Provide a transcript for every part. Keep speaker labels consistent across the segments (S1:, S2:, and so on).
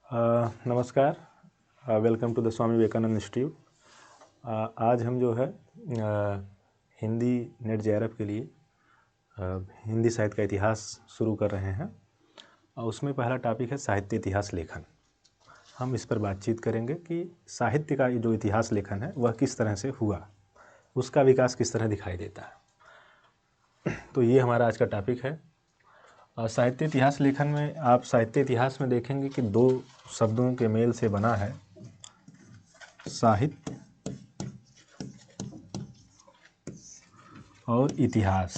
S1: नमस्कार। Welcome to the Swami Vivekananda Institute. आज हम जो है हिंदी नेट जेआरएफ के लिए हिंदी साहित्य का इतिहास शुरू कर रहे हैं और उसमें पहला टॉपिक है साहित्य इतिहास लेखन। हम इस पर बातचीत करेंगे कि साहित्य का जो इतिहास लेखन है वह किस तरह से हुआ, उसका विकास किस तरह दिखाई देता है। तो ये हमारा आज का टॉपिक है। साहित्य इतिहास लेखन में आप साहित्य इतिहास में देखेंगे कि दो शब्दों के मेल से बना है, साहित्य और इतिहास।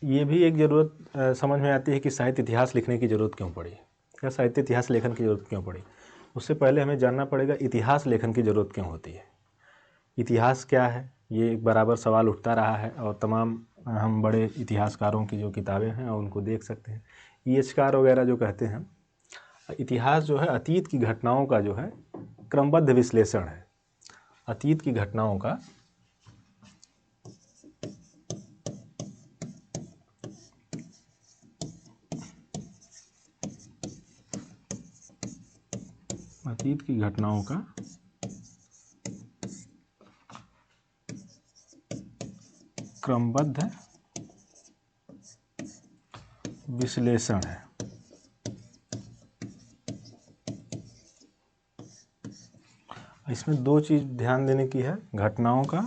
S1: ये भी एक ज़रूरत समझ में आती है कि साहित्य इतिहास लिखने की ज़रूरत क्यों पड़ी या साहित्य इतिहास लेखन की ज़रूरत क्यों पड़ी। उससे पहले हमें जानना पड़ेगा इतिहास लेखन की ज़रूरत क्यों होती है। इतिहास क्या है, ये एक बराबर सवाल उठता रहा है और तमाम हम बड़े इतिहासकारों की जो किताबें हैं उनको देख सकते हैं। ईएचकार वगैरह जो कहते हैं, इतिहास जो है अतीत की घटनाओं का जो है क्रमबद्ध विश्लेषण है। अतीत की घटनाओं का क्रमबद्ध विश्लेषण है। इसमें दो चीज़ ध्यान देने की है, घटनाओं का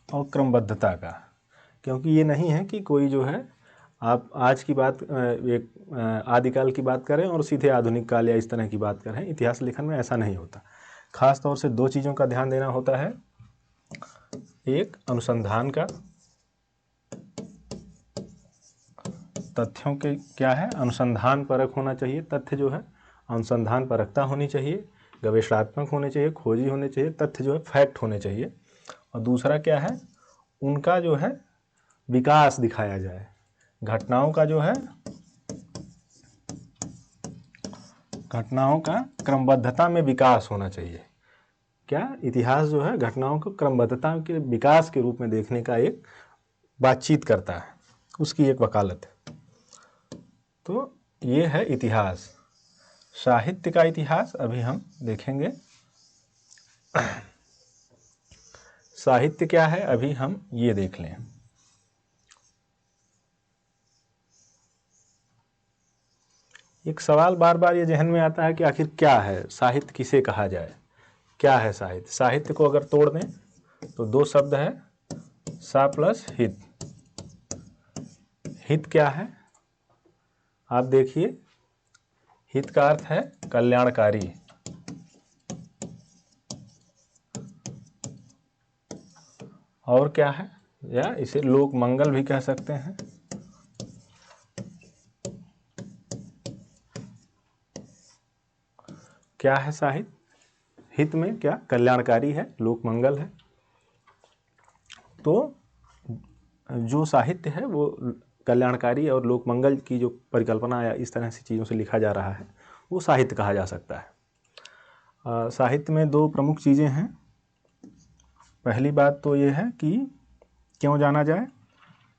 S1: और क्रमबद्धता का। क्योंकि ये नहीं है कि कोई जो है आप आज की बात एक आदिकाल की बात करें और सीधे आधुनिक काल या इस तरह की बात करें। इतिहास लेखन में ऐसा नहीं होता। खास तौर से दो चीज़ों का ध्यान देना होता है। एक अनुसंधान का, तथ्यों के क्या है, अनुसंधान परक होना चाहिए। तथ्य जो है अनुसंधान परकता होनी चाहिए, गवेषणात्मक होने चाहिए, खोजी होने चाहिए। तथ्य जो है फैक्ट होने चाहिए। और दूसरा क्या है, उनका जो है विकास दिखाया जाए। घटनाओं का जो है, घटनाओं का क्रमबद्धता में विकास होना चाहिए। क्या इतिहास जो है घटनाओं को क्रमबद्धता के विकास के रूप में देखने का एक बातचीत करता है, उसकी एक वकालत है। तो ये है इतिहास। साहित्य का इतिहास अभी हम देखेंगे। साहित्य क्या है अभी हम ये देख लें। एक सवाल बार बार ये जहन में आता है कि आखिर क्या है साहित्य, किसे कहा जाए, क्या है साहित्य। साहित्य को अगर तोड़ दें तो दो शब्द है, सा प्लस हित। हित क्या है आप देखिए, हित का अर्थ है कल्याणकारी। और क्या है, या इसे लोक मंगल भी कह सकते हैं। क्या है साहित्य, हित में क्या कल्याणकारी है, लोक मंगल है। तो जो साहित्य है वो कल्याणकारी और लोक मंगल की जो परिकल्पना या इस तरह से चीज़ों से लिखा जा रहा है वो साहित्य कहा जा सकता है। साहित्य में दो प्रमुख चीज़ें हैं। पहली बात तो ये है कि क्यों जाना जाए,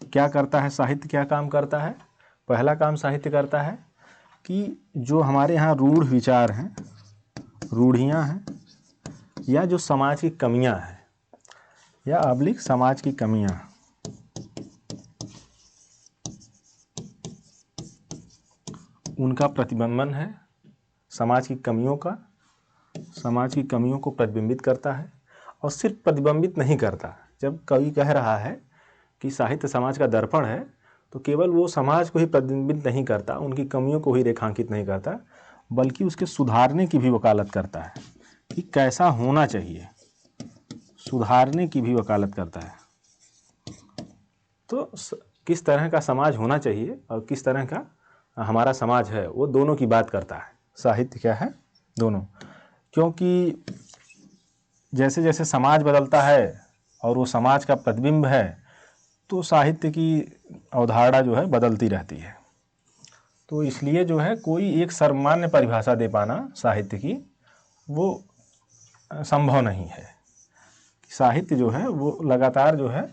S1: क्या करता है साहित्य, क्या काम करता है। पहला काम साहित्य करता है कि जो हमारे यहाँ रूढ़ विचार हैं, रूढ़ियाँ हैं, या जो समाज की कमियाँ हैं या अब्लिक समाज की कमियाँ, उनका प्रतिबिंबन है। समाज की कमियों का, समाज की कमियों को प्रतिबिंबित करता है। और सिर्फ प्रतिबिंबित नहीं करता, जब कवि कह रहा है कि साहित्य समाज का दर्पण है तो केवल वो समाज को ही प्रतिबिंबित नहीं करता, उनकी कमियों को ही रेखांकित नहीं करता, बल्कि उसके सुधारने की भी वकालत करता है कि कैसा होना चाहिए, सुधारने की भी वकालत करता है। तो किस तरह का समाज होना चाहिए और किस तरह का हमारा समाज है, वो दोनों की बात करता है। साहित्य क्या है, दोनों। क्योंकि जैसे जैसे समाज बदलता है और वो समाज का प्रतिबिंब है तो साहित्य की अवधारणा जो है बदलती रहती है। तो इसलिए जो है कोई एक सर्वमान्य परिभाषा दे पाना साहित्य की वो संभव नहीं है। साहित्य जो है वो लगातार जो है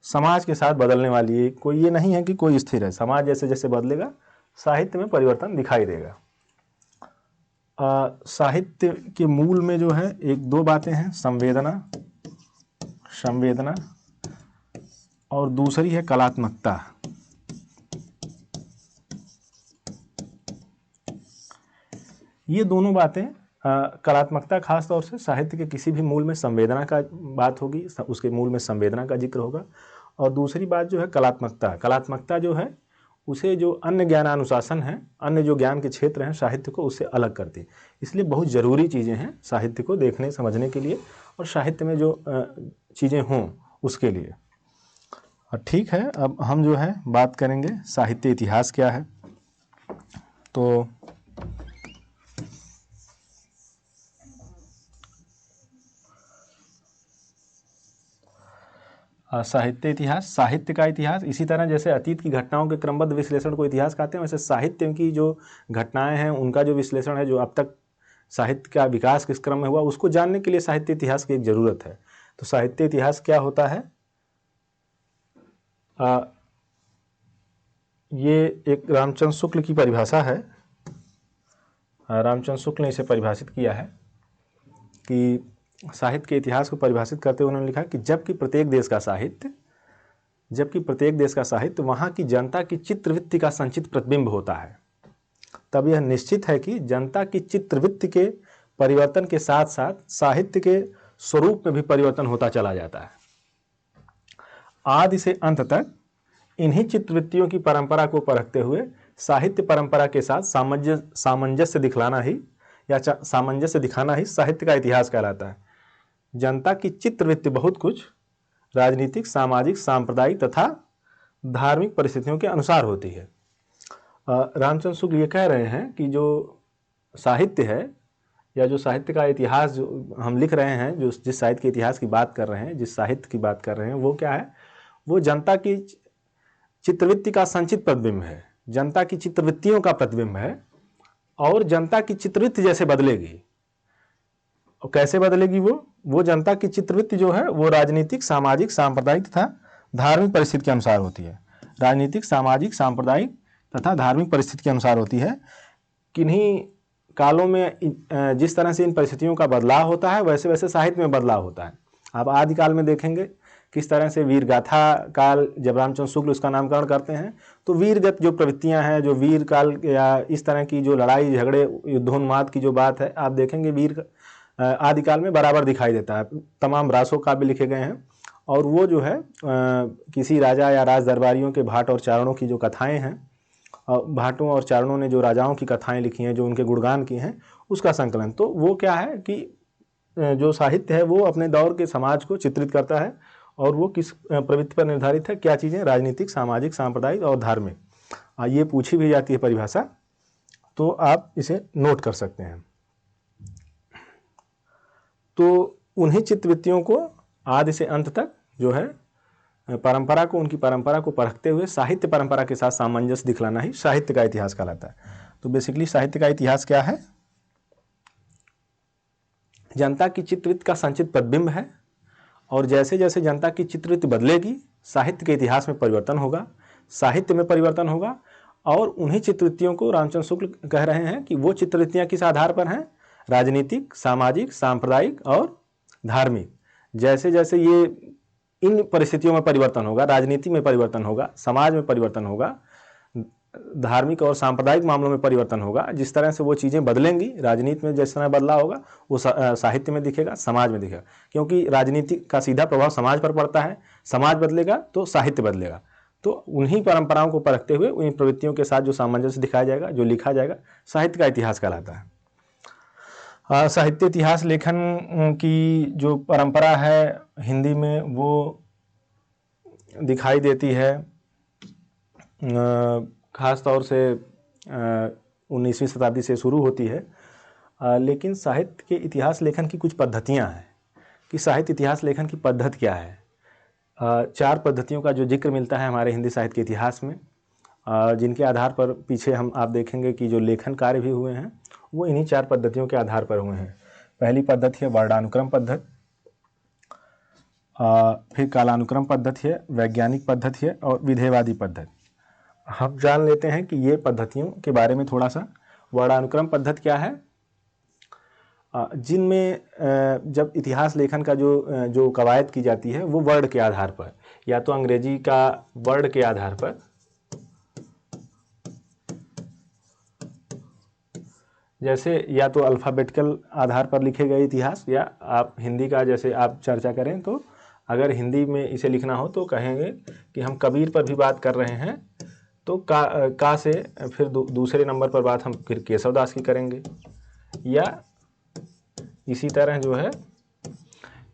S1: समाज के साथ बदलने वाली है, कोई ये नहीं है कि कोई स्थिर है। समाज जैसे जैसे बदलेगा साहित्य में परिवर्तन दिखाई देगा। साहित्य के मूल में जो है एक दो बातें हैं, संवेदना और दूसरी है कलात्मकता। ये दोनों बातें, कलात्मकता खास तौर से साहित्य के किसी भी मूल में संवेदना का बात होगी, उसके मूल में संवेदना का जिक्र होगा। और दूसरी बात जो है कलात्मकता जो है उसे जो अन्य ज्ञानानुशासन है, अन्य जो ज्ञान के क्षेत्र हैं साहित्य को उससे अलग करती है। इसलिए बहुत ज़रूरी चीज़ें हैं साहित्य को देखने समझने के लिए और साहित्य में जो चीज़ें हों उसके लिए। ठीक है, अब हम जो है बात करेंगे साहित्य इतिहास क्या है। तो साहित्य इतिहास, साहित्य का इतिहास, इसी तरह जैसे अतीत की घटनाओं के क्रमबद्ध विश्लेषण को इतिहास कहते हैं, वैसे साहित्य की जो घटनाएं हैं उनका जो विश्लेषण है, जो अब तक साहित्य का विकास किस क्रम में हुआ, उसको जानने के लिए साहित्य इतिहास की एक ज़रूरत है। तो साहित्य इतिहास क्या होता है? ये एक रामचंद्र शुक्ल की परिभाषा है। रामचंद्र शुक्ल ने इसे परिभाषित किया है कि साहित्य के इतिहास को परिभाषित करते हुए उन्होंने लिखा कि जबकि प्रत्येक देश का साहित्य वहाँ की जनता की चित्रवृत्ति का संचित प्रतिबिंब होता है, तब यह निश्चित है कि जनता की चित्रवृत्ति के परिवर्तन के साथ साथ साहित्य के स्वरूप में भी परिवर्तन होता चला जाता है। आदि से अंत तक इन्हीं चित्रवृत्तियों की परंपरा को परखते हुए साहित्य परंपरा के साथ सामंजस्य दिखलाना ही या सामंजस्य दिखाना ही साहित्य का इतिहास कहलाता है। जनता की चित्रवृत्ति बहुत कुछ राजनीतिक, सामाजिक, सांप्रदायिक तथा धार्मिक परिस्थितियों के अनुसार होती है। रामचंद्र शुक्ल ये कह रहे हैं कि जो साहित्य है या जो साहित्य का इतिहास जो हम लिख रहे हैं, जो जिस साहित्य के इतिहास की बात कर रहे हैं, जिस साहित्य की बात कर रहे हैं, वो क्या है? वो जनता की चित्रवृत्ति का संचित प्रतिबिंब है, जनता की चित्रवृत्तियों का प्रतिबिंब है। और जनता की चित्रवृत्ति जैसे बदलेगी, और कैसे बदलेगी? वो जनता की चित्रवृत्ति जो है वो राजनीतिक, सामाजिक, सांप्रदायिक तथा धार्मिक परिस्थिति के अनुसार होती है। राजनीतिक, सामाजिक, सांप्रदायिक तथा धार्मिक परिस्थिति के अनुसार होती है। किन्हीं कालों में जिस तरह से इन परिस्थितियों का बदलाव होता है वैसे वैसे साहित्य में बदलाव होता है। आप आदिकाल में देखेंगे किस तरह से वीरगाथा काल, जब रामचंद्र शुक्ल उसका नामकरण करते हैं तो वीरगत जो प्रवृत्तियां हैं, जो वीर काल या इस तरह की जो लड़ाई झगड़े, युद्धोन्माद की जो बात है, आप देखेंगे वीर आदिकाल में बराबर दिखाई देता है। तमाम रासो काव्य लिखे गए हैं और वो जो है किसी राजा या राज दरबारियों के भाट और चारणों की जो कथाएं हैं, भाटों और चारणों ने जो राजाओं की कथाएं लिखी हैं, जो उनके गुणगान किए हैं, उसका संकलन। तो वो क्या है कि जो साहित्य है वो अपने दौर के समाज को चित्रित करता है और वो किस प्रवृत्ति पर निर्धारित है? क्या चीज़ें? राजनीतिक, सामाजिक, सांप्रदायिक और धार्मिक। ये पूछी भी जाती है परिभाषा, तो आप इसे नोट कर सकते हैं। तो उन्हीं चित्रवृत्तियों को आदि से अंत तक जो है परंपरा को, उनकी परंपरा को परखते हुए साहित्य परंपरा के साथ सामंजस्य दिखलाना ही साहित्य का इतिहास कहलाता है। तो बेसिकली साहित्य का इतिहास क्या है? जनता की चित्रवृत्ति का संचित प्रतिबिंब है और जैसे जैसे जनता की चित्रवृत्ति बदलेगी साहित्य के इतिहास में परिवर्तन होगा, साहित्य में परिवर्तन होगा। और उन्हीं चित्रवृत्तियों को रामचंद्र शुक्ल कह रहे हैं कि वो चित्रवृत्तियाँ किस आधार पर हैं? राजनीतिक, सामाजिक, सांप्रदायिक और धार्मिक। जैसे जैसे ये इन परिस्थितियों में परिवर्तन होगा, राजनीति में परिवर्तन होगा, समाज में परिवर्तन होगा, धार्मिक और सांप्रदायिक मामलों में परिवर्तन होगा, जिस तरह से वो चीज़ें बदलेंगी, राजनीति में जिस तरह बदलाव होगा वो साहित्य में दिखेगा, समाज में दिखेगा। क्योंकि राजनीति का सीधा प्रभाव समाज पर पड़ता है, समाज बदलेगा तो साहित्य बदलेगा। तो उन्हीं परंपराओं को परखते हुए उन प्रवृत्तियों के साथ जो सामंजस्य दिखाया जाएगा, जो लिखा जाएगा, साहित्य का इतिहास कहलाता है। साहित्य इतिहास लेखन की जो परंपरा है हिंदी में वो दिखाई देती है ख़ास तौर से 19वीं शताब्दी से शुरू होती है। लेकिन साहित्य के इतिहास लेखन की कुछ पद्धतियां हैं कि साहित्य इतिहास लेखन की पद्धति क्या है। 4 पद्धतियों का जो जिक्र मिलता है हमारे हिंदी साहित्य के इतिहास में, जिनके आधार पर पीछे आप देखेंगे कि जो लेखन कार्य भी हुए हैं वो इन्हीं 4 पद्धतियों के आधार पर हुए हैं। पहली पद्धति है वर्णानुक्रम पद्धति। फिर कालानुक्रम पद्धति है, वैज्ञानिक पद्धति है और विधेयवादी पद्धति। हम जान लेते हैं कि ये पद्धतियों के बारे में थोड़ा सा। वर्णानुक्रम पद्धति क्या है? जिनमें जब इतिहास लेखन का जो कवायद की जाती है वो वर्ण के आधार पर, या तो अंग्रेजी का वर्ण के आधार पर, जैसे या तो अल्फ़ाबेटिकल आधार पर लिखे गए इतिहास, या आप हिंदी का जैसे आप चर्चा करें तो अगर हिंदी में इसे लिखना हो तो कहेंगे कि हम कबीर पर भी बात कर रहे हैं तो का से फिर दूसरे नंबर पर बात हम फिर केशवदास की करेंगे, या इसी तरह जो है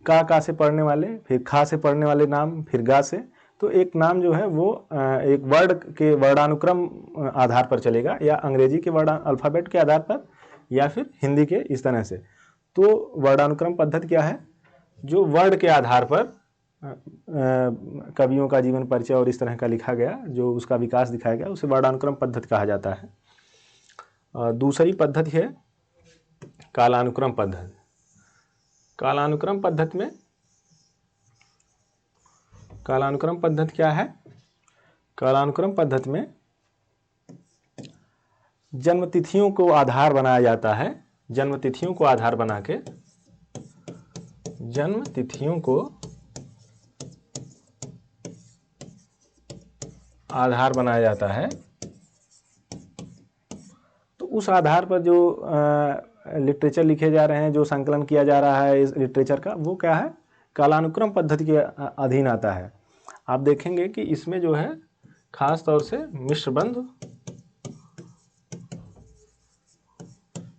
S1: का से पढ़ने वाले, फिर खा से पढ़ने वाले नाम, फिर गा से, तो एक नाम जो है वो एक वर्ड के वर्णानुक्रम आधार पर चलेगा, या अंग्रेजी के वर्ण अल्फ़ाबेट के आधार पर, या फिर हिंदी के, इस तरह से। तो वर्णानुक्रम पद्धति क्या है? जो वर्ण के आधार पर कवियों का जीवन परिचय और इस तरह का लिखा गया, जो उसका विकास दिखाया गया, उसे वर्णानुक्रम पद्धति कहा जाता है। दूसरी पद्धति है कालानुक्रम पद्धति। कालानुक्रम पद्धति क्या है? कालानुक्रम पद्धति में जन्मतिथियों को आधार बनाया जाता है। जन्मतिथियों को आधार बना के बनाया जाता है। तो उस आधार पर जो लिटरेचर लिखे जा रहे हैं, जो संकलन किया जा रहा है इस लिटरेचर का, वो क्या है? कालानुक्रम पद्धति के अधीन आता है। आप देखेंगे कि इसमें जो है खास तौर से मिश्रबंध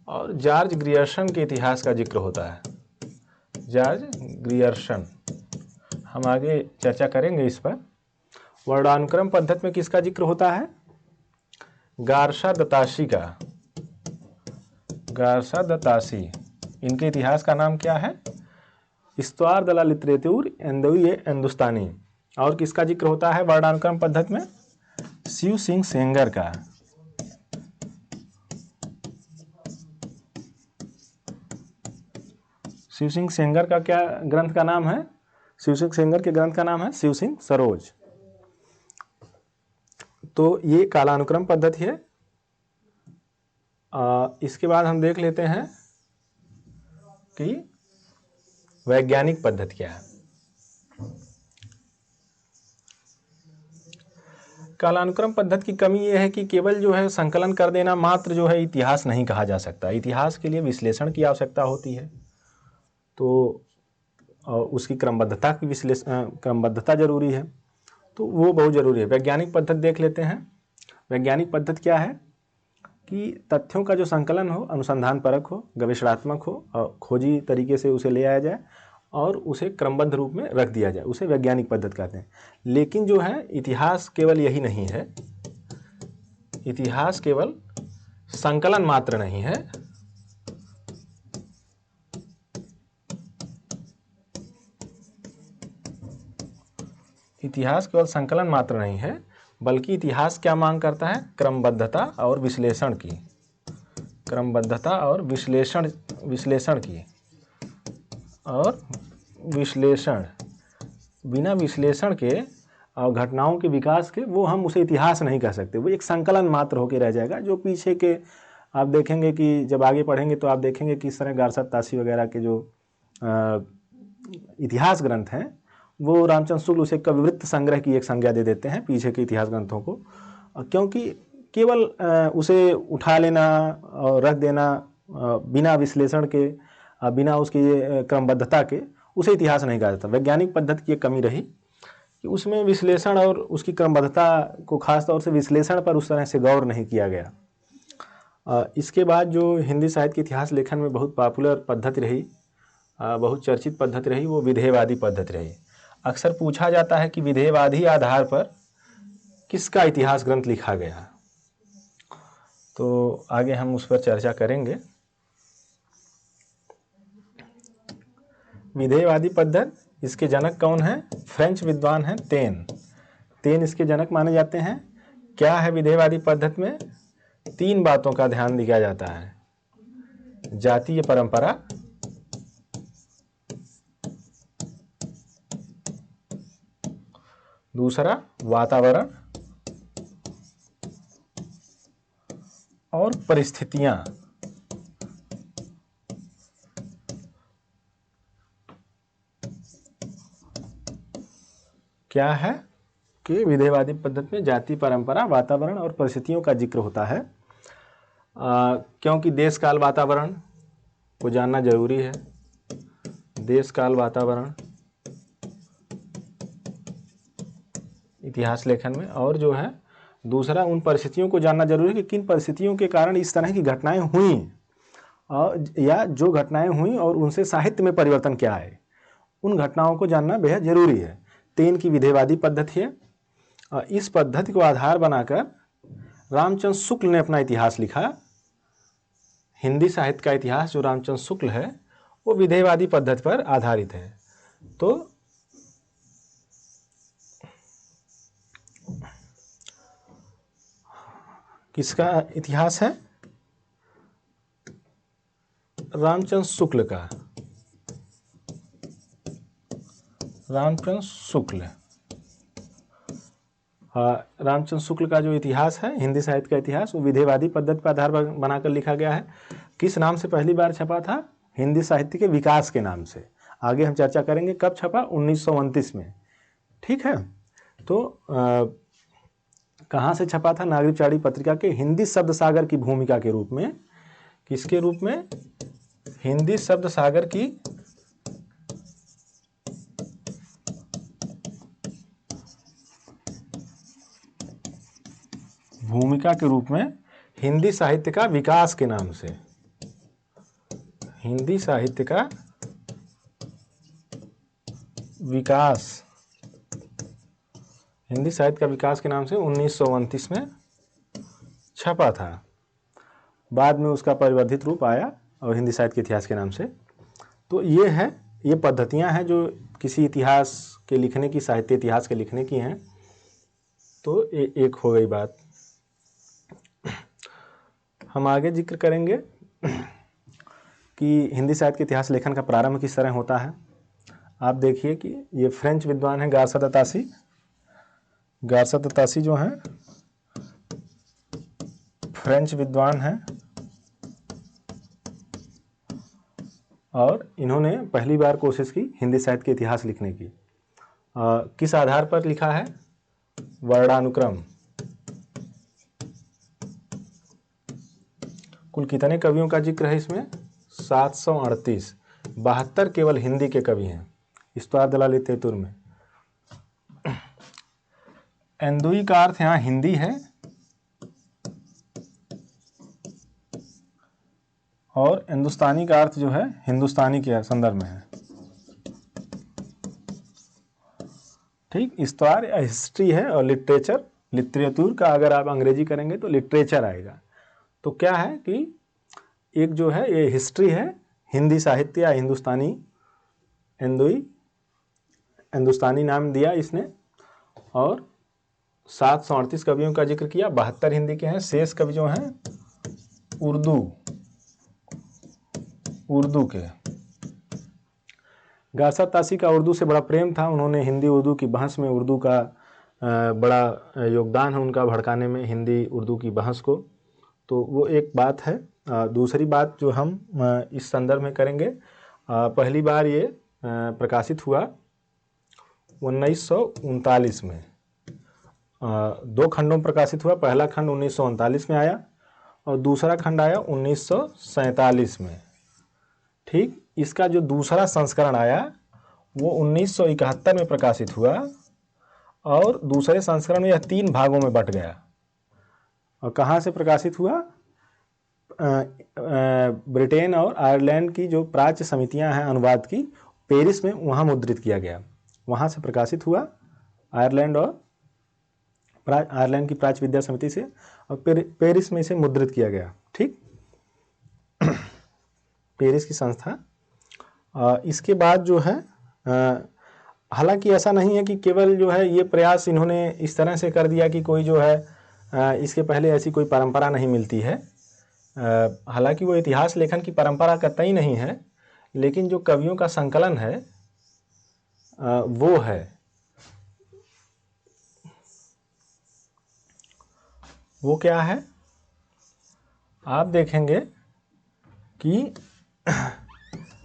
S1: और जॉर्ज ग्रियर्सन के इतिहास का जिक्र होता है। जॉर्ज ग्रियर्सन, हम आगे चर्चा करेंगे इस पर। वर्णानुक्रम पद्धति में किसका जिक्र होता है? गार्सा दतासी का। गार्सा दतासी, इनके इतिहास का नाम क्या है? इस्तवार दला लिटरेतुर हिंदुस्तानी। और किसका जिक्र होता है वर्णानुक्रम पद्धति में? शिव सिंह सेंगर का। शिव सिंह सेंगर का क्या ग्रंथ का नाम है? शिव सिंह सेंगर के ग्रंथ का नाम है शिव सिंह सरोज। तो ये कालानुक्रम पद्धति है। इसके बाद हम देख लेते हैं कि वैज्ञानिक पद्धति क्या है। कालानुक्रम पद्धति की कमी यह है कि केवल जो है संकलन कर देना मात्र जो है इतिहास नहीं कहा जा सकता। इतिहास के लिए विश्लेषण की आवश्यकता होती है, तो उसकी क्रमबद्धता जरूरी है, तो वो बहुत ज़रूरी है। वैज्ञानिक पद्धति देख लेते हैं। वैज्ञानिक पद्धति क्या है कि तथ्यों का जो संकलन हो अनुसंधान परक हो, गवेषणात्मक हो और खोजी तरीके से उसे ले आया जाए और उसे क्रमबद्ध रूप में रख दिया जाए, उसे वैज्ञानिक पद्धति कहते हैं। लेकिन जो है इतिहास केवल यही नहीं है। इतिहास केवल संकलन मात्र नहीं है, इतिहास केवल संकलन मात्र नहीं है, बल्कि इतिहास क्या मांग करता है? क्रमबद्धता और विश्लेषण की। क्रमबद्धता और विश्लेषण की। और विश्लेषण, बिना विश्लेषण के और घटनाओं के विकास के वो हम उसे इतिहास नहीं कह सकते। वो एक संकलन मात्र होकर रह जाएगा। जो पीछे के आप देखेंगे कि जब आगे पढ़ेंगे तो आप देखेंगे कि इस तरह गारसा तासी वगैरह के जो इतिहास ग्रंथ हैं वो रामचंद्र शुक्ल उसे कविवृत्त संग्रह की एक संज्ञा दे देते हैं पीछे के इतिहास ग्रंथों को, क्योंकि केवल उसे उठा लेना और रख देना बिना विश्लेषण के, बिना उसकी क्रमबद्धता के, उसे इतिहास नहीं कहा जाता। वैज्ञानिक पद्धति की एक कमी रही कि उसमें विश्लेषण और उसकी क्रमबद्धता को खास तौर से विश्लेषण पर उस तरह से गौर नहीं किया गया। इसके बाद जो हिंदी साहित्य के इतिहास लेखन में बहुत पॉपुलर पद्धति रही, बहुत चर्चित पद्धति रही, वो विधेयवादी पद्धति रही। अक्सर पूछा जाता है कि विधेयवादी आधार पर किसका इतिहास ग्रंथ लिखा गया, तो आगे हम उस पर चर्चा करेंगे। विधेयवादी पद्धति, इसके जनक कौन हैं? फ्रेंच विद्वान हैं तेन इसके जनक माने जाते हैं। क्या है विधेयवादी पद्धति में? 3 बातों का ध्यान दिया जाता है: जातीय परंपरा, दूसरा वातावरण और परिस्थितियां। क्या है कि विधेयवादी पद्धति में जाति, परंपरा, वातावरण और परिस्थितियों का जिक्र होता है। क्योंकि देश काल वातावरण को जानना जरूरी है। देश काल वातावरण इतिहास लेखन में, और जो है दूसरा उन परिस्थितियों को जानना जरूरी है कि किन परिस्थितियों के कारण इस तरह की घटनाएं हुई, और या जो घटनाएं हुई और उनसे साहित्य में परिवर्तन क्या है, उन घटनाओं को जानना बेहद जरूरी है। 3 की विधेयवादी पद्धति है। इस पद्धति को आधार बनाकर रामचंद्र शुक्ल ने अपना इतिहास लिखा। हिंदी साहित्य का इतिहास जो रामचंद्र शुक्ल है वो विधेयवादी पद्धति पर आधारित है। तो किसका इतिहास है? रामचंद्र शुक्ल का। रामचंद्र शुक्ल, रामचंद्र शुक्ल का जो इतिहास है, हिंदी साहित्य का इतिहास, वो विधेयवादी पद्धति पर आधार बनाकर लिखा गया है। किस नाम से पहली बार छपा था? हिंदी साहित्य के विकास के नाम से। आगे हम चर्चा करेंगे कब छपा, 1929 में। ठीक है। तो कहाँ से छपा था? नागरिकचारी पत्रिका के हिंदी शब्द सागर की भूमिका के रूप में। किसके रूप में? हिंदी शब्द सागर की भूमिका के रूप में, हिंदी साहित्य का विकास के नाम से। हिंदी साहित्य का विकास, हिंदी साहित्य का विकास के नाम से 1929 में छपा था। बाद में उसका परिवर्धित रूप आया और हिंदी साहित्य के इतिहास के नाम से। तो ये है, ये पद्धतियां हैं जो किसी इतिहास के लिखने की, साहित्य इतिहास के लिखने की हैं। तो एक हो गई बात। हम आगे जिक्र करेंगे कि हिंदी साहित्य के इतिहास लेखन का प्रारंभ किस तरह होता है। आप देखिए कि ये फ्रेंच विद्वान हैं गारसा द तासी। गारसा द तासी जो हैं फ्रेंच विद्वान हैं, और इन्होंने पहली बार कोशिश की हिंदी साहित्य के इतिहास लिखने की। किस आधार पर लिखा है? वर्णानुक्रम। कुल कितने कवियों का जिक्र है इसमें? 738। 72 केवल हिंदी के कवि हैं इस्तवार दलाल तेतुर में। एंदुई का अर्थ यहाँ हिंदी है, और हिंदुस्तानी का अर्थ जो है हिंदुस्तानी के संदर्भ में है। ठीक, इस्तवार या हिस्ट्री है, और लिटरेचर, लिटरेचर का अगर आप अंग्रेजी करेंगे तो लिटरेचर आएगा। तो क्या है कि एक जो है ये हिस्ट्री है, हिंदी साहित्य या हिंदुस्तानी, एंदुई हिंदुस्तानी नाम दिया इसने, और 738 कवियों का जिक्र किया। 72 हिंदी के हैं, शेष कवि जो हैं उर्दू के। गारसा तासी का उर्दू से बड़ा प्रेम था। उन्होंने हिंदी उर्दू की बहस में, उर्दू का बड़ा योगदान है उनका भड़काने में हिंदी उर्दू की बहस को। तो वो एक बात है। दूसरी बात जो हम इस संदर्भ में करेंगे, पहली बार ये प्रकाशित हुआ 1939 में। 2 खंडों में प्रकाशित हुआ। पहला खंड 1939 में आया और दूसरा खंड आया 1947 में। ठीक, इसका जो दूसरा संस्करण आया वो 1971 में प्रकाशित हुआ, और दूसरे संस्करण में यह 3 भागों में बट गया। और कहाँ से प्रकाशित हुआ? ब्रिटेन और आयरलैंड की जो प्राच्य समितियां हैं अनुवाद की, पेरिस में, वहाँ मुद्रित किया गया। वहाँ से प्रकाशित हुआ, आयरलैंड की प्राच्य विद्या समिति से, और पेरिस में इसे मुद्रित किया गया। ठीक, पेरिस की संस्था। इसके बाद जो है, हालांकि ऐसा नहीं है कि केवल जो है ये प्रयास इन्होंने इस तरह से कर दिया कि कोई जो है इसके पहले ऐसी कोई परंपरा नहीं मिलती है। हालांकि वो इतिहास लेखन की परंपरा कतई नहीं है, लेकिन जो कवियों का संकलन है वो है। वो क्या है, आप देखेंगे कि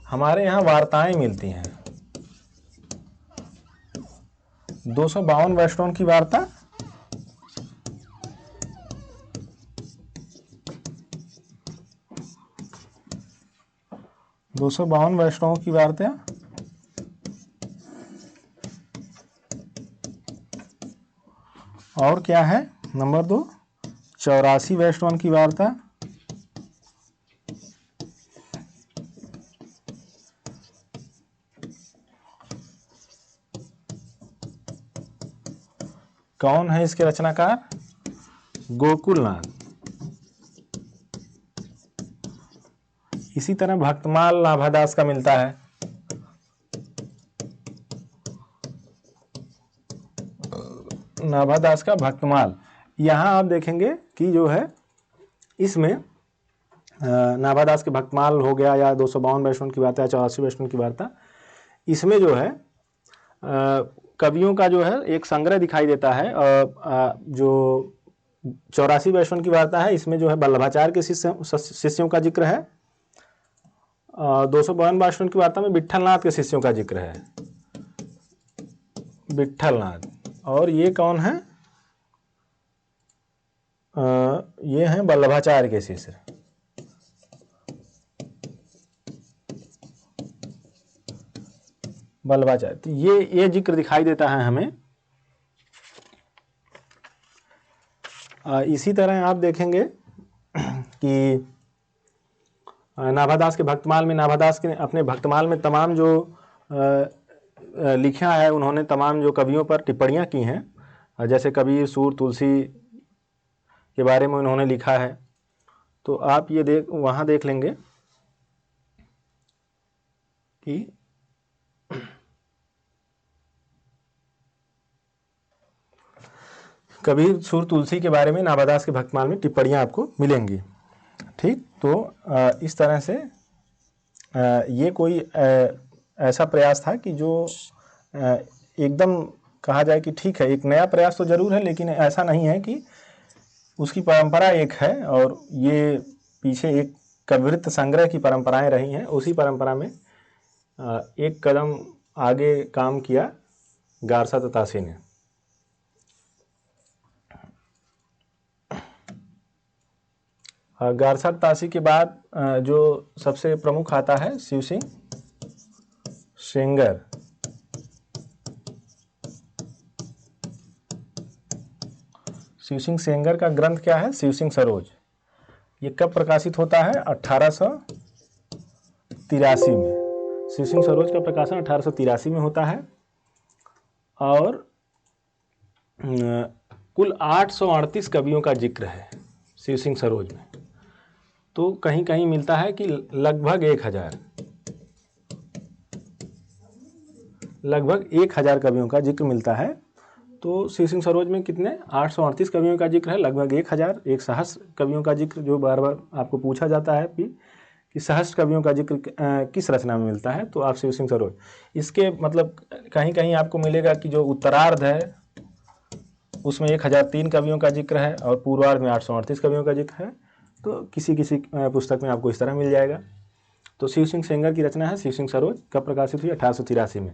S1: हमारे यहाँ वार्ताएं मिलती हैं। 252 वेस्टर्न की वार्ता, वेस्टर्न की वार्ता, और क्या है नंबर 2, 84 वेस्टर्न की वार्ता, कौन है इसके रचनाकार, गोकुलनाथ। इसी तरह भक्तमाल नाभादास का मिलता है, नाभादास का भक्तमाल। यहाँ आप देखेंगे कि जो है इसमें नाभादास के भक्तमाल हो गया, या 252 वैष्णव की वार्ता, या 84 वैष्णव की वार्ता, इसमें जो है कवियों का जो है एक संग्रह दिखाई देता है। जो 84 वैष्णव की वार्ता है, इसमें जो है वल्लभाचार्य के शिष्यों का जिक्र है। 252 वैष्णव की वार्ता में विट्ठलनाथ के शिष्यों का जिक्र है, विट्ठलनाथ। और ये कौन है, ये हैं वल्लभाचार्य के शिष्य। वल्लभाचार्य, तो ये जिक्र दिखाई देता है हमें। इसी तरह आप देखेंगे कि नाभादास के भक्तमाल में, नाभादास के अपने भक्तमाल में तमाम जो लिखा है, उन्होंने तमाम जो कवियों पर टिप्पणियाँ की हैं, जैसे कबीर, सूर, तुलसी के बारे में उन्होंने लिखा है। तो आप ये वहाँ देख लेंगे कि कबीर, सूर, तुलसी के बारे में नाभादास के भक्तमाल में टिप्पणियाँ आपको मिलेंगी। ठीक, तो इस तरह से ये कोई ऐसा प्रयास था कि जो एकदम कहा जाए कि ठीक है, एक नया प्रयास तो जरूर है, लेकिन ऐसा नहीं है कि उसकी परंपरा एक है और ये पीछे एक कविवृत्त संग्रह की परंपराएं रही हैं। उसी परंपरा में एक कदम आगे काम किया गारसा तासी ने। गारसा तासी के बाद जो सबसे प्रमुख आता है शिव सिंह सेंगर। शिव सिंह सेंगर का ग्रंथ क्या है, शिव सिंह सरोज। ये कब प्रकाशित होता है, 1883 में। शिव सिंह सरोज का प्रकाशन 1883 में होता है और कुल 838 कवियों का जिक्र है शिव सिंह सरोज में। तो कहीं कहीं मिलता है कि लगभग 1000 कवियों का जिक्र मिलता है। तो शिव सिंह सरोज में कितने, 838 कवियों का जिक्र है, लगभग 1000, एक सहस्त्र कवियों का जिक्र, जो बार बार आपको पूछा जाता है कि सहस्त्र कवियों का जिक्र किस रचना में मिलता है, तो आप शिव सिंह सरोज। इसके मतलब कहीं कहीं आपको मिलेगा कि जो उत्तरार्ध है उसमें 1003 कवियों का जिक्र है और पूर्वार्ध में 838 कवियों का जिक्र है। तो किसी किसी पुस्तक में आपको इस तरह मिल जाएगा। तो शिव सिंह सेंगर की रचना है शिव सिंह सरोज, कब प्रकाशित हुई, 1883 में।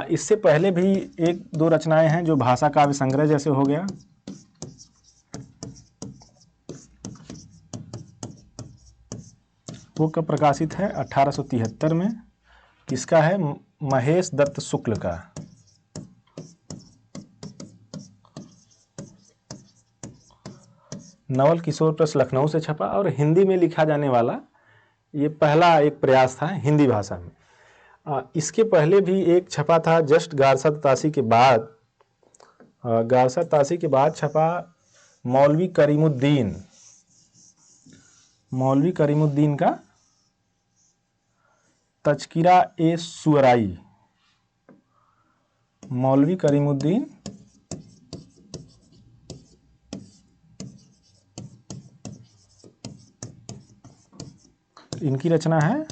S1: इससे पहले भी एक दो रचनाएं हैं जो भाषा काव्य संग्रह जैसे हो गया। वो कब प्रकाशित है, 1873 में। किसका है, महेश दत्त शुक्ल का। नवल किशोर प्रेस लखनऊ से छपा और हिंदी में लिखा जाने वाला ये पहला एक प्रयास था हिंदी भाषा में। इसके पहले भी एक छपा था जस्ट गारसा तासी के बाद। गारसा तासी के बाद छपा मौलवी करीमुद्दीन का तज़किरा ए सुअराई। मौलवी करीमुद्दीन इनकी रचना है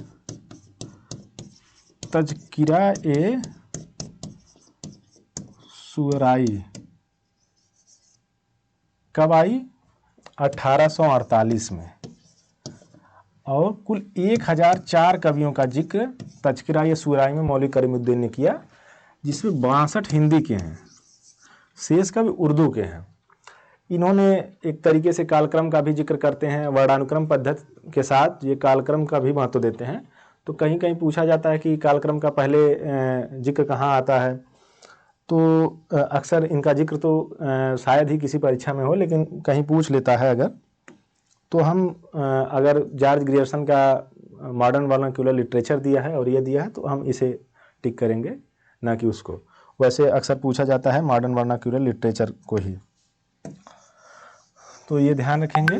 S1: तज़किरा ए सुअराई। कब आई, 1848 में, और कुल 1004 कवियों का जिक्र तज़किरा ये सूराई में मौलवी करीमुद्दीन ने किया, जिसमें 62 हिंदी के हैं, शेष कवि उर्दू के हैं। इन्होंने एक तरीके से कालक्रम का भी जिक्र करते हैं, वर्णानुक्रम पद्धति के साथ ये कालक्रम का भी महत्व देते हैं। तो कहीं कहीं पूछा जाता है कि कालक्रम का पहले जिक्र कहाँ आता है, तो अक्सर इनका जिक्र तो शायद ही किसी परीक्षा में हो, लेकिन कहीं पूछ लेता है अगर, तो हम अगर जॉर्ज ग्रियर्सन का मॉडर्न वर्नाक्यूलर लिटरेचर दिया है और ये दिया है तो हम इसे टिक करेंगे, ना कि उसको। वैसे अक्सर पूछा जाता है मॉडर्न वर्नाक्यूलर लिटरेचर को ही, तो ये ध्यान रखेंगे।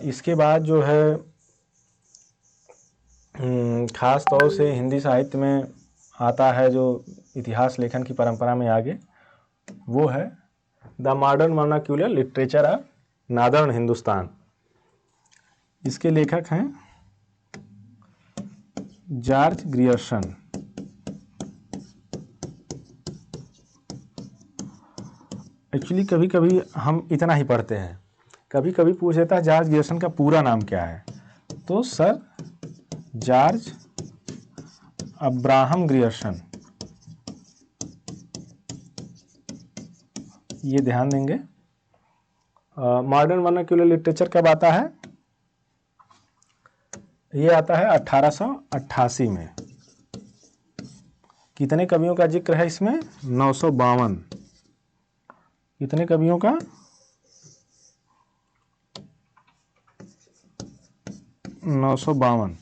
S1: इसके बाद जो है ख़ास तौर से हिंदी साहित्य में आता है जो इतिहास लेखन की परंपरा में आगे, वो है the modern vernacular literature of northern Hindustan. इसके लेखक हैं जॉर्ज ग्रियर्सन। एक्चुअली कभी कभी हम इतना ही पढ़ते हैं, कभी कभी पूछ लेता है जॉर्ज ग्रियर्सन का पूरा नाम क्या है, तो सर जॉर्ज अब्राहम ग्रियर्सन, ये ध्यान देंगे। मॉडर्न वर्नाक्यूलर लिटरेचर कब आता है? ये आता है 1888 में। कितने कवियों का जिक्र है इसमें? 952। कितने कवियों का? 952।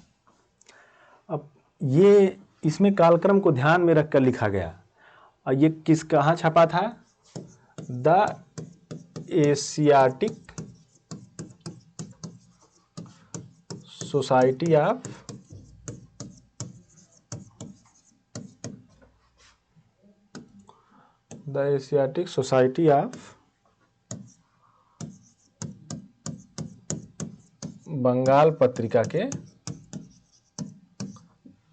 S1: अब ये इसमें कालक्रम को ध्यान में रखकर लिखा गया, और ये कहाँ छपा था? The Asiatic Society of Bengal पत्रिका के,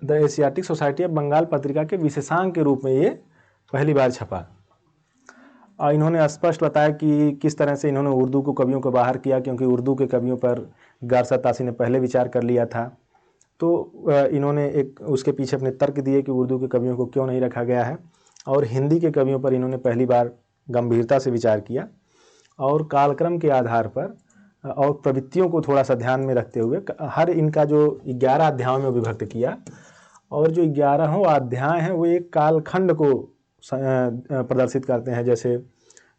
S1: the Asiatic Society of Bengal पत्रिका के विशेषांक के रूप में ये पहली बार छपा। और इन्होंने स्पष्ट बताया कि किस तरह से इन्होंने उर्दू को कवियों को बाहर किया, क्योंकि उर्दू के कवियों पर गारसा तासी ने पहले विचार कर लिया था। तो इन्होंने एक उसके पीछे अपने तर्क दिए कि उर्दू के कवियों को क्यों नहीं रखा गया है, और हिंदी के कवियों पर इन्होंने पहली बार गंभीरता से विचार किया, और कालक्रम के आधार पर और प्रवृत्तियों को थोड़ा सा ध्यान में रखते हुए हर इनका जो 11 अध्यायों में विभक्त किया, और जो 11 अध्याय हैं वो एक कालखंड को प्रदर्शित करते हैं। जैसे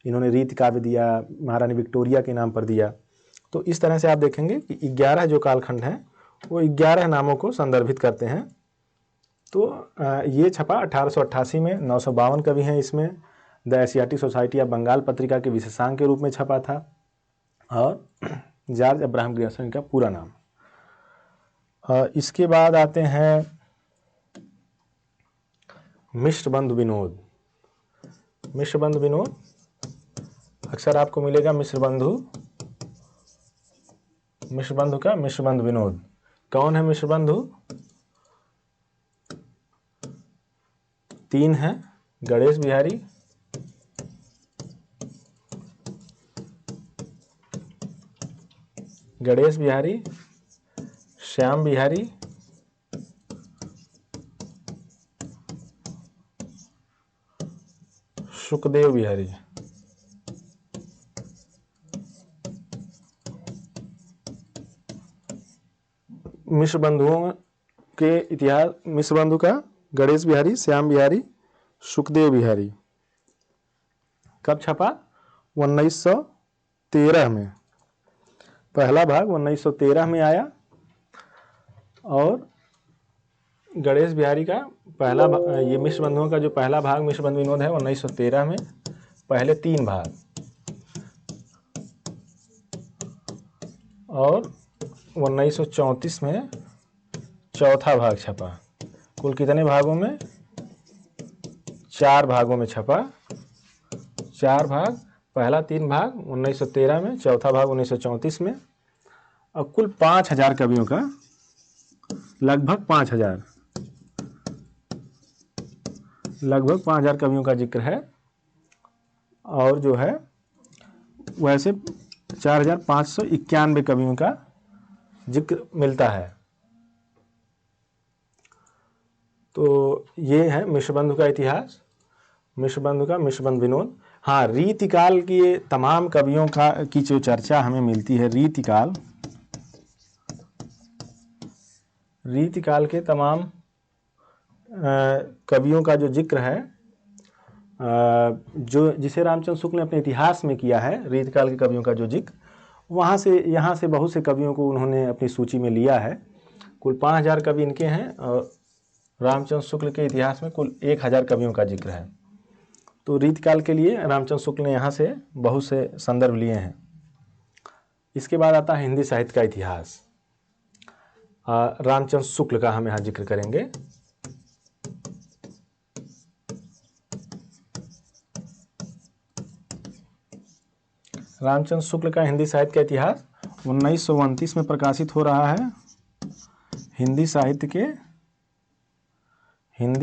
S1: इन्होंने रीति काव्य दिया, महारानी विक्टोरिया के नाम पर दिया। तो इस तरह से आप देखेंगे कि 11 जो कालखंड हैं वो 11 नामों को संदर्भित करते हैं। तो ये छपा 1888 में। 952 कवि हैं इसमें। The Asiatic Society of Bengal पत्रिका के विशेषांक के रूप में छपा था, और जॉर्ज अब्राहम ग्रियर्सन का पूरा नाम। इसके बाद आते हैं मिश्रबंधु विनोद। मिश्रबंधु विनोद अक्सर आपको मिलेगा मिश्रबंधु का मिश्रबंधु विनोद। कौन है मिश्रबंधु? 3 हैं, गणेश बिहारी, श्याम बिहारी, सुखदेव बिहारी। मिश्रबंधुओं के इतिहास, मिश्रबंधु का गणेश बिहारी, श्याम बिहारी, सुखदेव बिहारी कब छपा? 1913 में। पहला भाग 1913 में आया, और गणेश बिहारी का पहला ये मिश्रबंधुओं का जो पहला भाग मिश्रबंधु विनोद है 1913 में, पहले 3 भाग, और 1934 में चौथा भाग छपा। कुल कितने भागों में? 4 भागों में छपा। 4 भाग, पहला 3 भाग 1913 में, चौथा भाग 1934 में, और कुल 5000 कवियों का, लगभग 5000 कवियों का जिक्र है। और जो है वैसे 4591 कवियों का जिक्र मिलता है। तो ये है मिश्रबंधु का इतिहास, मिश्रबंधु का मिश्रबंधु विनोद। हाँ, रीतिकाल की तमाम कवियों की जो चर्चा हमें मिलती है, रीतिकाल के तमाम कवियों का जो जिक्र है, जिसे रामचंद्र शुक्ल ने अपने इतिहास में किया है, रीतिकाल के कवियों का जो जिक्र, यहाँ से बहुत से कवियों को उन्होंने अपनी सूची में लिया है। कुल 5000 कवि इनके हैं और रामचंद्र शुक्ल के इतिहास में कुल 1000 कवियों का जिक्र है। तो रीतिकाल के लिए रामचंद्र शुक्ल ने यहाँ से बहुत से संदर्भ लिए हैं। इसके बाद आता है हिंदी साहित्य का इतिहास। रामचंद्र शुक्ल का हम यहाँ जिक्र करेंगे। रामचंद्र शुक्ल का हिंदी साहित्य का इतिहास 1929 में प्रकाशित हो रहा है। हिंदी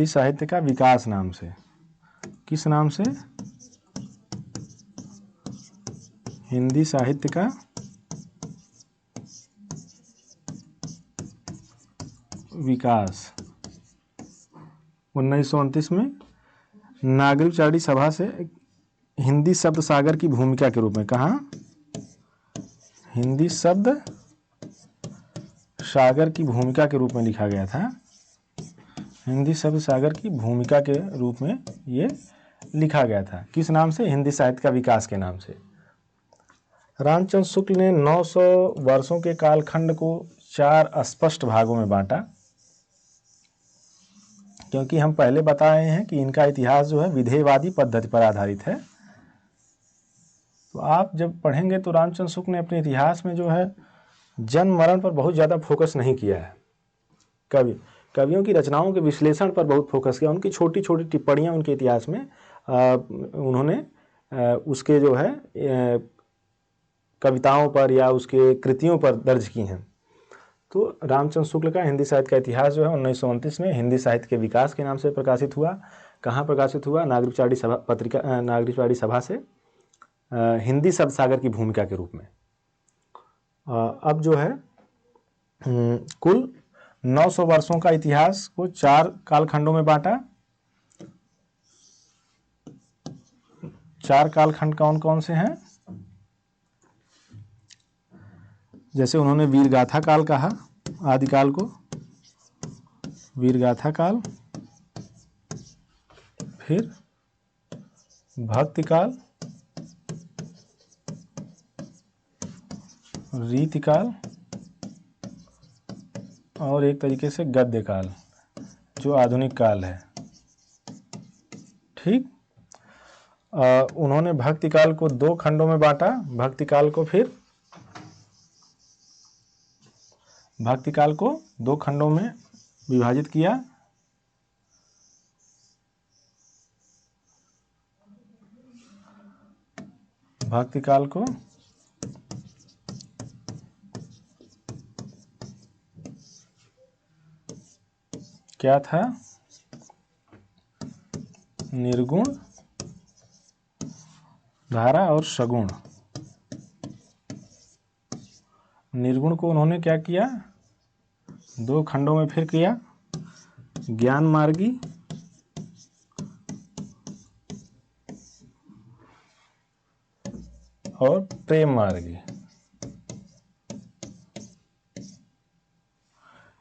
S1: साहित्य का विकास नाम से। किस नाम से? हिंदी साहित्य का विकास 1929 में नागरिक चार्डी सभा से हिंदी शब्द सागर की भूमिका के रूप में। कहाँ? हिंदी शब्द सागर की भूमिका के रूप में लिखा गया था। हिंदी शब्द सागर की भूमिका के रूप में ये लिखा गया था। किस नाम से? हिंदी साहित्य का विकास के नाम से। रामचंद्र शुक्ल ने 900 वर्षों के कालखंड को 4 स्पष्ट भागों में बांटा, क्योंकि हम पहले बताए हैं कि इनका इतिहास जो है विधेयवादी पद्धति पर आधारित है। तो आप जब पढ़ेंगे तो रामचंद्र शुक्ल ने अपने इतिहास में जो है जन्म मरण पर बहुत ज़्यादा फोकस नहीं किया है। कवियों की रचनाओं के विश्लेषण पर बहुत फोकस किया। उनकी छोटी छोटी टिप्पणियाँ उनके इतिहास में उन्होंने उसके जो है कविताओं पर या उसके कृतियों पर दर्ज की हैं। तो रामचंद्र शुक्ल का हिंदी साहित्य का इतिहास जो है 1929 में हिंदी साहित्य के विकास के नाम से प्रकाशित हुआ। कहाँ प्रकाशित हुआ? नागरिक चार्डी सभा से हिंदी शब्द सागर की भूमिका के रूप में। अब जो है कुल 900 वर्षों का इतिहास को 4 कालखंडों में बांटा। 4 कालखंड कौन कौन से हैं? जैसे उन्होंने वीरगाथा काल कहा, आदिकाल को वीरगाथा काल, फिर भक्ति काल, रीति काल और एक तरीके से गद्य काल, जो आधुनिक काल है। ठीक। उन्होंने भक्ति काल को 2 खंडों में बांटा। भक्ति काल को 2 खंडों में विभाजित किया। भक्ति काल को क्या था? निर्गुण धारा और सगुण। निर्गुण को उन्होंने क्या किया? 2 खंडों में फिर किया। ज्ञान मार्गी और प्रेम मार्गी।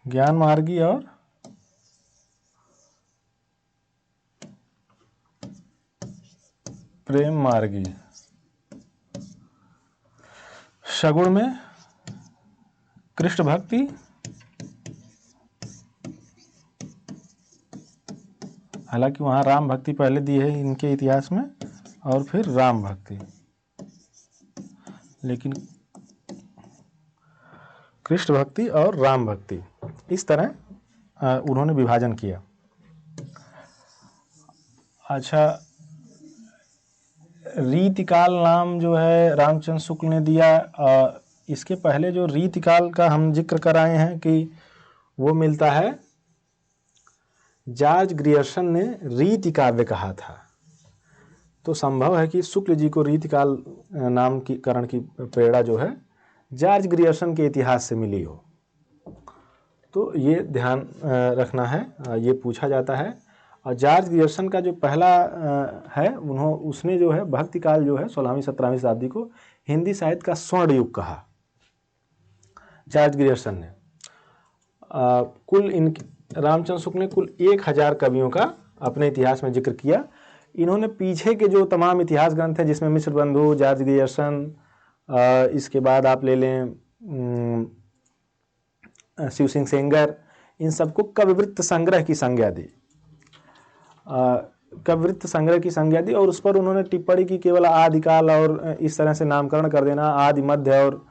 S1: ज्ञान मार्गी और प्रेम मार्गी। सगुण में कृष्ण भक्ति, हालांकि वहाँ राम भक्ति पहले दी है इनके इतिहास में, और फिर राम भक्ति, लेकिन कृष्ण भक्ति और राम भक्ति, इस तरह उन्होंने विभाजन किया। अच्छा, रीतिकाल नाम जो है रामचंद्र शुक्ल ने दिया। इसके पहले जो रीतिकाल का हम जिक्र कराए हैं कि वो मिलता है, जॉर्ज ग्रियर्सन ने रीति काव्य कहा था। तो संभव है कि शुक्ल जी को रीतिकाल नामकरण की प्रेरणा जो है जॉर्ज ग्रियर्सन के इतिहास से मिली हो। तो ये ध्यान रखना है, ये पूछा जाता है। और जॉर्ज ग्रियर्सन का जो पहला है उसने जो है भक्ति काल जो है 16वीं 17वीं शताब्दी को हिंदी साहित्य का स्वर्ण युग कहा जॉर्ज ग्रियर्सन ने। रामचंद्र शुक्ल ने कुल 1000 कवियों का अपने इतिहास में जिक्र किया। इन्होंने पीछे के जो तमाम इतिहास ग्रंथ हैं जिसमें मिश्र बंधु, जॉर्ज ग्रियर्सन, इसके बाद आप ले लें शिव सिंह सेंगर, इन सबको कविवृत्त संग्रह की संज्ञा दी। कविवृत्त संग्रह की संज्ञा दी और उस पर उन्होंने टिप्पणी की केवल आदिकाल और इस तरह से नामकरण कर देना, आदि मध्य और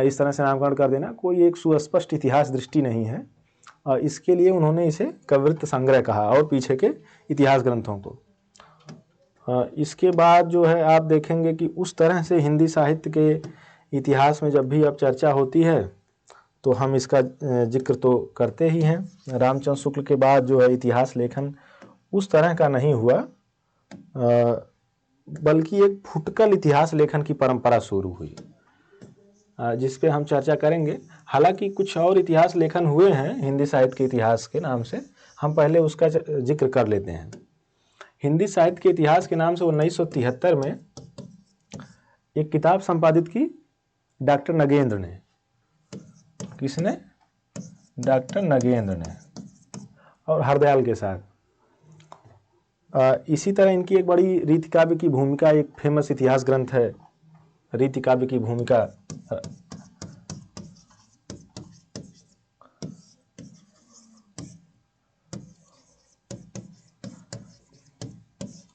S1: इस तरह से नामकरण कर देना कोई एक सुस्पष्ट इतिहास दृष्टि नहीं है। इसके लिए उन्होंने इसे कविवृत्त संग्रह कहा और पीछे के इतिहास ग्रंथों को। इसके बाद जो है आप देखेंगे कि उस तरह से हिंदी साहित्य के इतिहास में जब भी अब चर्चा होती है तो हम इसका जिक्र तो करते ही हैं। रामचंद्र शुक्ल के बाद जो है इतिहास लेखन उस तरह का नहीं हुआ, बल्कि एक फुटकल इतिहास लेखन की परंपरा शुरू हुई, जिस पे हम चर्चा करेंगे। हालांकि कुछ और इतिहास लेखन हुए हैं हिंदी साहित्य के इतिहास के नाम से, हम पहले उसका जिक्र कर लेते हैं। हिंदी साहित्य के इतिहास के नाम से 1973 में एक किताब संपादित की डॉक्टर नगेंद्र ने। किसने? डॉक्टर नगेंद्र ने, और हरदयाल के साथ। इसी तरह इनकी एक बड़ी रीति काव्य की भूमिका, एक फेमस इतिहास ग्रंथ है रीति काव्य की भूमिका।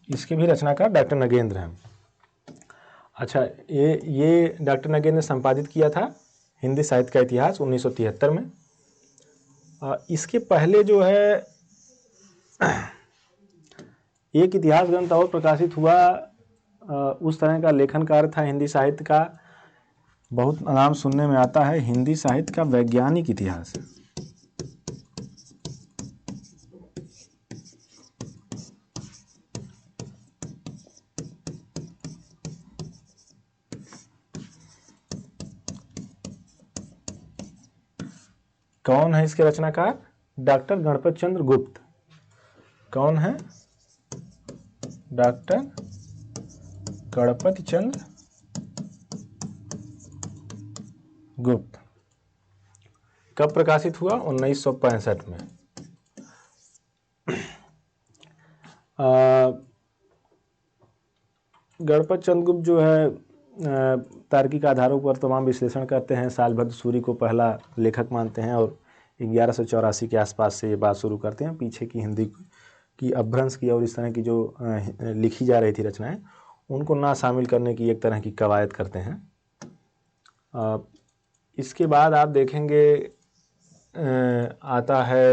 S1: इसके भी रचनाकार डॉक्टर नगेंद्र हैं। अच्छा, ये डॉक्टर नगेंद्र ने संपादित किया था हिंदी साहित्य का इतिहास 1973 में। इसके पहले जो है एक इतिहास ग्रंथ और प्रकाशित हुआ, उस तरह का लेखन कार्य था हिंदी साहित्य का, बहुत नाम सुनने में आता है, हिंदी साहित्य का वैज्ञानिक इतिहास। कौन है इसके रचनाकार? डॉक्टर गणपत चंद्र गुप्त। कौन है? डॉक्टर गणपत चंद्र गुप्त। कब प्रकाशित हुआ? 1965 में। गणपत चंद्र गुप्त जो है तार्किक आधारों पर तमाम विश्लेषण करते हैं। सालभद्र सूरी को पहला लेखक मानते हैं और 1184 के आसपास से ये बात शुरू करते हैं। पीछे की हिंदी की अपभ्रंश की और इस तरह की जो लिखी जा रही थी रचनाएं, उनको ना शामिल करने की एक तरह की कवायद करते हैं। इसके बाद आप देखेंगे आता है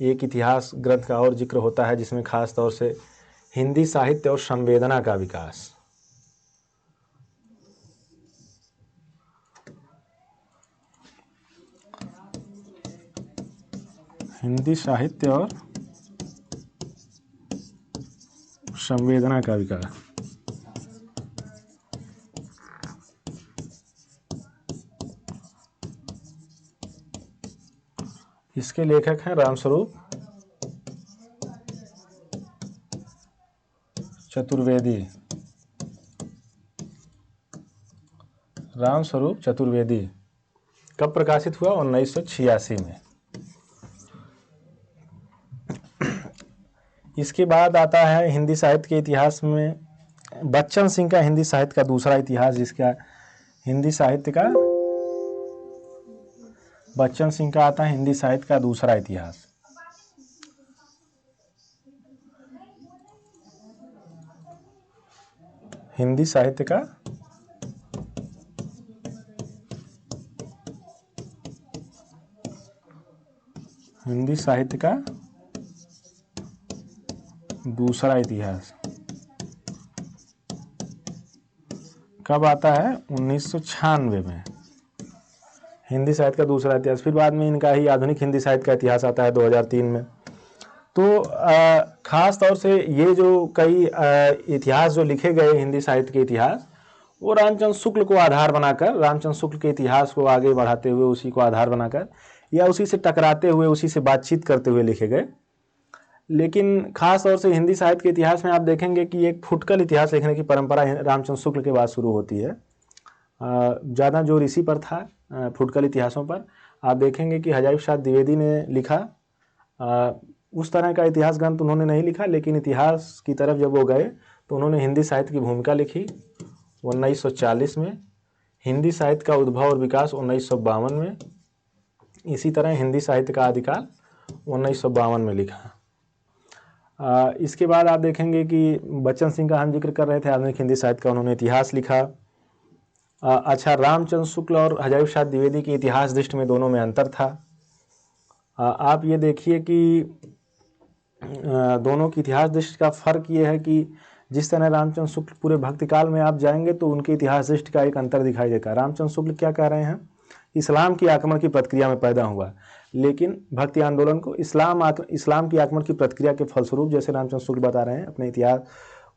S1: एक इतिहास ग्रंथ का और जिक्र होता है जिसमें खास तौर से हिंदी साहित्य और संवेदना का विकास। हिंदी साहित्य और संवेदना का विकास। इसके लेखक हैं रामस्वरूप चतुर्वेदी। रामस्वरूप चतुर्वेदी। कब प्रकाशित हुआ? 1986 में। इसके बाद आता है हिंदी साहित्य के इतिहास में बच्चन सिंह का हिंदी साहित्य का दूसरा इतिहास, जिसका हिंदी साहित्य का बच्चन सिंह का आता है हिंदी साहित्य का दूसरा इतिहास। हिंदी साहित्य का दूसरा इतिहास कब आता है? 1996 में। हिंदी साहित्य का दूसरा इतिहास। फिर बाद में इनका ही आधुनिक हिंदी साहित्य का इतिहास आता है 2003 में। तो खास तौर से ये जो कई इतिहास जो लिखे गए हिंदी साहित्य के इतिहास, वो रामचंद्र शुक्ल को आधार बनाकर, रामचंद्र शुक्ल के इतिहास को आगे बढ़ाते हुए, उसी को आधार बनाकर या उसी से टकराते हुए, उसी से बातचीत करते हुए लिखे गए। लेकिन खास तौर से हिंदी साहित्य के इतिहास में आप देखेंगे कि एक फुटकल इतिहास लिखने की परंपरा रामचंद्र शुक्ल के बाद शुरू होती है। ज़्यादा जोर इसी पर था, फुटकल इतिहासों पर। आप देखेंगे कि हजारी प्रसाद द्विवेदी ने लिखा, उस तरह का इतिहास ग्रंथ उन्होंने नहीं लिखा, लेकिन इतिहास की तरफ जब वो गए तो उन्होंने हिंदी साहित्य की भूमिका लिखी 1940 में, हिंदी साहित्य का उद्भव और विकास 1952 में, इसी तरह हिंदी साहित्य का आदिकाल 1952 में लिखा। इसके बाद आप देखेंगे कि बच्चन सिंह का हम जिक्र कर रहे थे, आधुनिक हिंदी साहित्य का, उन्होंने इतिहास लिखा। अच्छा, रामचंद्र शुक्ल और हजारी प्रसाद द्विवेदी की इतिहास दृष्टि में दोनों में अंतर था। आप ये देखिए कि दोनों की इतिहास दृष्टि का फर्क ये है कि जिस तरह रामचंद्र शुक्ल पूरे भक्तिकाल में आप जाएंगे तो उनके इतिहास दृष्टि का एक अंतर दिखाई देगा। रामचंद्र शुक्ल क्या कह रहे हैं, इस्लाम की आक्रमण की प्रतिक्रिया में पैदा हुआ, लेकिन भक्ति आंदोलन को इस्लाम की आक्रमण की प्रतिक्रिया के फलस्वरूप, जैसे रामचंद्र शुक्ल बता रहे हैं अपने इतिहास,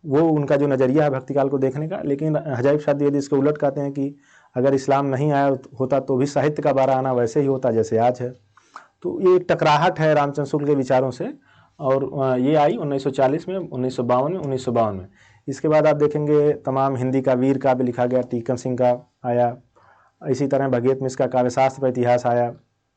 S1: वो उनका जो नज़रिया है भक्तिकाल को देखने का। लेकिन हजारी प्रसाद द्विवेदी इसको उलट कहते हैं कि अगर इस्लाम नहीं आया होता तो भी साहित्य का बारह आना वैसे ही होता जैसे आज है। तो ये एक टकराहट है रामचंद्र शुक्ल के विचारों से, और ये आई 1940 में, 1952 में। इसके बाद आप देखेंगे तमाम हिंदी का वीर काव्य लिखा गया, टीकम सिंह का आया, इसी तरह भगीरथ मिश्र का काव्यशास्त्र पर इतिहास आया,